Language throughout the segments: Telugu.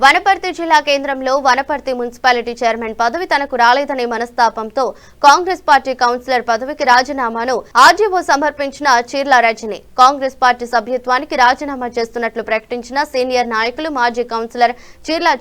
వనపర్తి జిల్లా కేంద్రంలో వనపర్తి మున్సిపాలిటీ చైర్మన్ పదవి తనకు రాలేదనే మనస్తాపంతో కాంగ్రెస్ పార్టీ కౌన్సిలర్ పదవికి రాజీనామాను ఆర్జీఓ సమర్పించిన చీర్ల రజని కాంగ్రెస్ పార్టీ సభ్యత్వానికి రాజీనామా చేస్తున్నట్లు ప్రకటించిన సీనియర్ నాయకులు మాజీ కౌన్సిలర్ చీర్ల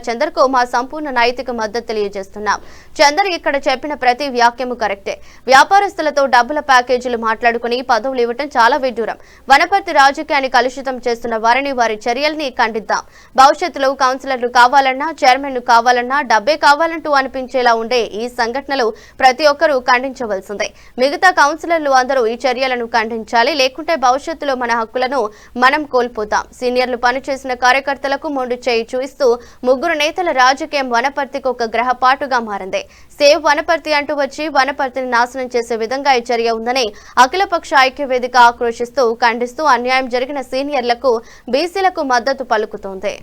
చందర్ కు మా సంపూర్ణ నైతిక మద్దతు తెలియజేస్తున్నాం. చందర్ ఇక్కడ చెప్పిన ప్రతి వ్యాఖ్యము కరెక్టే. వ్యాపారస్తులతో డబ్బుల ప్యాకేజీలు మాట్లాడుకుని పదవులు ఇవ్వటం చాలా విడ్డూరం. వనపర్తి రాజకీయాన్ని కలుషితం చేస్తున్న వారిని వారి చర్యల్ని ఖండిద్దాం. భవిష్యత్తులో కౌన్సిలర్లు కావాలన్నా చైర్మన్లు కావాలన్నా డబ్బే కావాలంటూ అనిపించేలా ఉండే ఈ సంఘటనలు ప్రతి ఒక్కరూ ఖండించవలసిందే. మిగతా కౌన్సిలర్లు అందరూ ఈ చర్యలను ఖండించాలి. లేకుంటే భవిష్యత్తులో మన హక్కులను మనం కోల్పోతాం. సీనియర్లు పనిచేసిన కార్యకర్తలకు మొండు చేయి చూపిస్తూ ముగ్గురు నేతల రాజకీయం వనపర్తికి ఒక గ్రహపాటుగా మారింది. సేవ్ వనపర్తి అంటూ వచ్చి వనపర్తిని నాశనం చేసే విధంగా ఈ చర్య ఉందని అఖిలపక్ష ఐక్యవేదిక ఆక్రోశిస్తూ ఖండిస్తూ అన్యాయం జరిగిన సీనియర్లకు బీసీలకు మద్దతు పలుకుతోంది.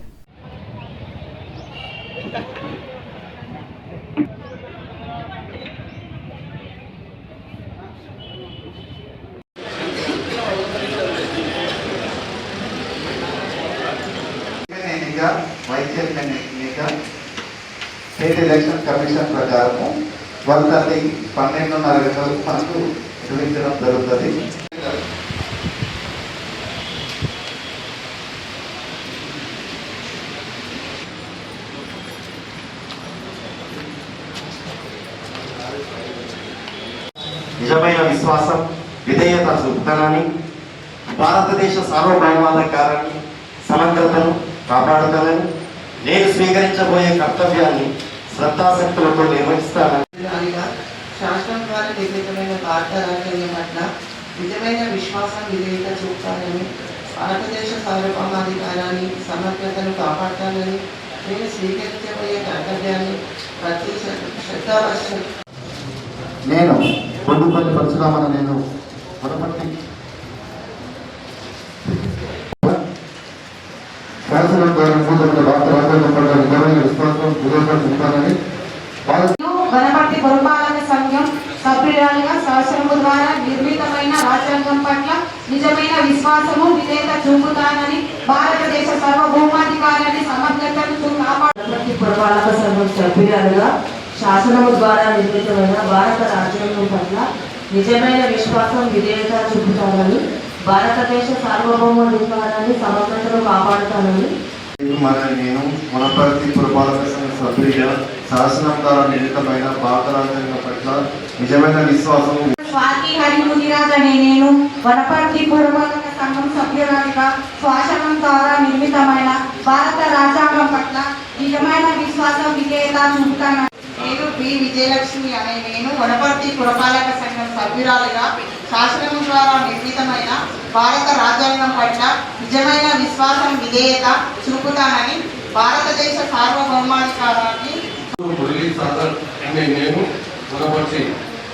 వైస్ చైర్మన్ ఎన్నిక స్టేట్ ఎలక్షన్ కమిషన్ ప్రకారము 12:30 గంటలకు మనకు నిర్వహించడం జరుగుతుంది. నిజమైన విశ్వాసం, విధేయత చూపుతానని, భారతదేశ సార్వభౌమాధికారాన్ని సమగ్రతను కాపాడుతానని, నేను స్వీకరించబోయే కర్తవ్యాన్ని శ్రద్ధాశక్తులతో నిర్వహిస్తానని, శాసనం ద్వారా నిర్మితమైన భారత రాజ్యాంగం పట్ల నిజమైన విశ్వాసం, విధేయత చూపుతానని, భారతదేశ సార్వభౌమాధికారాన్ని సమగ్రతను కాపాడుతానని, నేను స్వీకరించబోయే కర్తవ్యాన్ని ప్రతి శ్రద్ధావశ్యం నేను పొందుకొని పరశురామని నేను వనపర్తి శాసనం ద్వారా భారత రాజ్యాంగం పట్ల నిజమైన విశ్వాసం విధేయత చూపుతానని వనపర్తి పురపాలక సంఘం సభ్యురాలుగా శాసనము ద్వారా నిర్మితమైన రాజ్యాంగం పట్ల నిజమైన విశ్వాసము విధేయత చూపుతానని, భారతదేశ సార్వభౌమాధికారాన్ని సమగ్రతను వనపర్తి పురపాలక సంఘం సభ్యురాలుగా శాసనము ద్వారా నిర్మితమైన భారత రాజ్యాంగం పట్ల నిజమైన విశ్వాసం విధేయత చూపుతానని, భారతదేశ సార్వభౌమాధికారాన్ని సమగ్రతను కాపాడుతానని నేను వనపర్తి పురపాలక సంఘ సభ్యుడిగా శాసనం ద్వారా నిర్మితమైన భారత రాజ్యాంగం పట్ల నిజమైన విశ్వాసం స్వాతి హరిమునిరాజ్ అనే నేను వనపర్తి పురపాలక సంఘం సభ్యురాలిగా శాసనం ద్వారా నిర్మితమైన భారత రాజ్యాంగం పట్ల నిజమైన విశ్వాసం విధేయత చూపుతానని, నేను బి విజయలక్ష్మి అనే నేను వనపర్తి పురపాలక సంఘం సభ్యురాలుగా శాసనం ద్వారా నిర్మితమైన భారత రాజ్యాంగం పట్ల నిజమైన విశ్వాసం విధేయత చూపుతానని, భారతదేశ సార్వభౌమాధికారాన్ని మురళీ సాగర్ అనే నేను వనపర్తి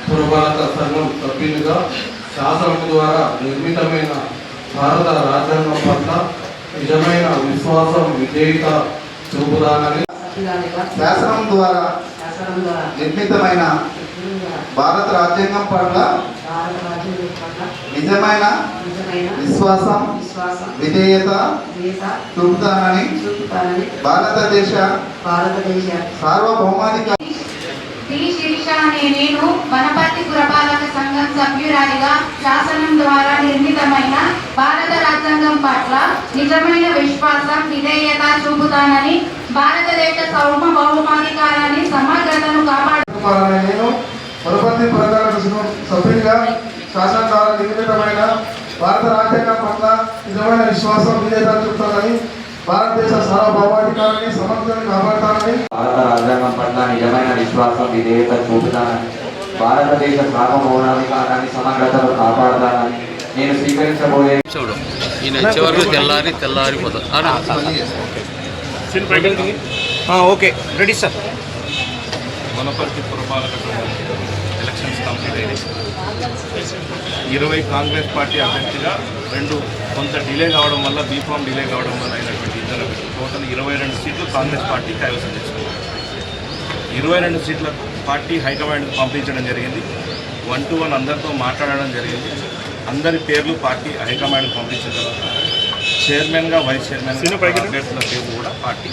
పురపాలక సంఘం సభ్యులుగా శాసనం ద్వారా నిర్మితమైన భారత రాజ్యాంగం పట్ల నిజమైన విశ్వాసం విధేయత చూపుతానని, శాసనం ద్వారా నిర్మితమైన భారత రాజ్యాంగం పట్ల నిజమైన విశ్వాసం విధేయత చూపుతానని, భారతదేశ సార్వభౌమాధికారం నేను వనపర్తి పురపాలక సంఘం సభ్యురాలిగా శాసనం ద్వారా నిర్మితమైన భారత రాజ్యాంగం పట్ల నిజమైన విశ్వాసం విధేయత చూపుతానని, భారతదేశ సార్వభౌమాధికారాన్ని సమగ్రతను కాపాడుతానని, నేను వనపర్తి పురపాలక సంఘం సభ్యుడిగా శాసనం ద్వారా నిర్మితమైన భారత రాజ్యాంగం పట్ల నిజమైన విశ్వాసం విధేయత చూపుతానని, భారతదేశ సార్వభౌమాధికారాన్ని సమగ్రతను కాపాడుతానని, భారత రాజ్యాంగం పట్ల నిజమైన విశ్వాసం విధేయత చూపుతానని, భారతదేశ సార్వభౌమాధికారాన్ని సమగ్రతను కాపాడుతానని, నేను స్వీకరించబోయే ఓకే రెడీ సార్. వనపర్తి పురపాలక ఎలక్షన్స్ కంప్లీట్ అయినాయి. 20 కాంగ్రెస్ పార్టీ అభ్యర్థిగా కొంత డిలే కావడం వల్ల బీఫామ్ డిలే కావడం వల్ల అయినటువంటి ఇద్దరు టోటల్ 22 సీట్లు కాంగ్రెస్ పార్టీ కైవసం చేసుకున్నారు. 22 సీట్ల పార్టీ హైకమాండ్కి పంపించడం జరిగింది. 1-to-1 అందరితో మాట్లాడడం జరిగింది. అందరి పేర్లు పార్టీ హైకమాండ్కి పంపించిన తర్వాత చైర్మన్గా వైస్ చైర్మన్గా అభ్యర్థుల పేరు కూడా పార్టీ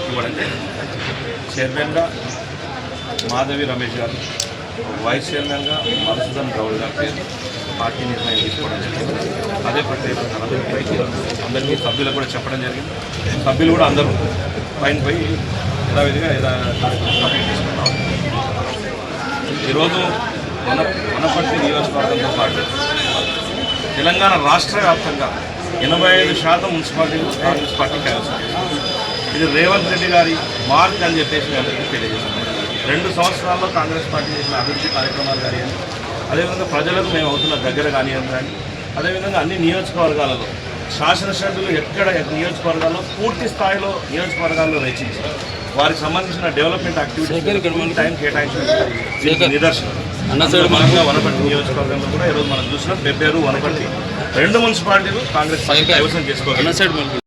ఇవ్వడం జరిగింది. చైర్మన్గా మాధవి రమేష్ గారు, వైస్ చైర్మన్గా మధుసూదన్ గౌడ్ గారి పేరు పార్టీ నిర్ణయం తీసుకోవడం జరిగింది. అదే ప్రత్యేకంగా అందరికీ సభ్యులకు కూడా చెప్పడం జరిగింది. సభ్యులు కూడా అందరూ పైన పోయి యథావిధిగా కంప్లీట్ చేసుకున్నాం. ఈరోజు వనపర్తి నియోజకవర్గంతో పాటు తెలంగాణ రాష్ట్ర వ్యాప్తంగా 85% మున్సిపాలిటీలు కాంగ్రెస్ పార్టీ కైవసం చేసింది. ఇది రేవంత్ రెడ్డి గారి మార్క్ అని చెప్పేసి మేము అందరికీ తెలియజేస్తున్నాం. 2 సంవత్సరాల్లో కాంగ్రెస్ పార్టీ చేసిన అభివృద్ధి కార్యక్రమాలు కానివ్వండి, అదేవిధంగా ప్రజలకు మేము అవుతున్న దగ్గర కానివ్వండి, కానీ అదేవిధంగా అన్ని నియోజకవర్గాలలో శాసనసభ్యులు ఎక్కడ నియోజకవర్గాల్లో పూర్తి స్థాయిలో నియోజకవర్గాల్లో రచించి వారికి సంబంధించిన డెవలప్మెంట్ యాక్టివిటీస్ టైం కేటాయించిన నిదర్శనం. భాగంగా వనపర్తి నియోజకవర్గంలో కూడా ఈరోజు మనం చూసినాం. పెబ్బేరు, వనపర్తి 2 మున్సిపాలిటీలు కాంగ్రెస్ పార్టీ కైవసం చేసుకోవాలి.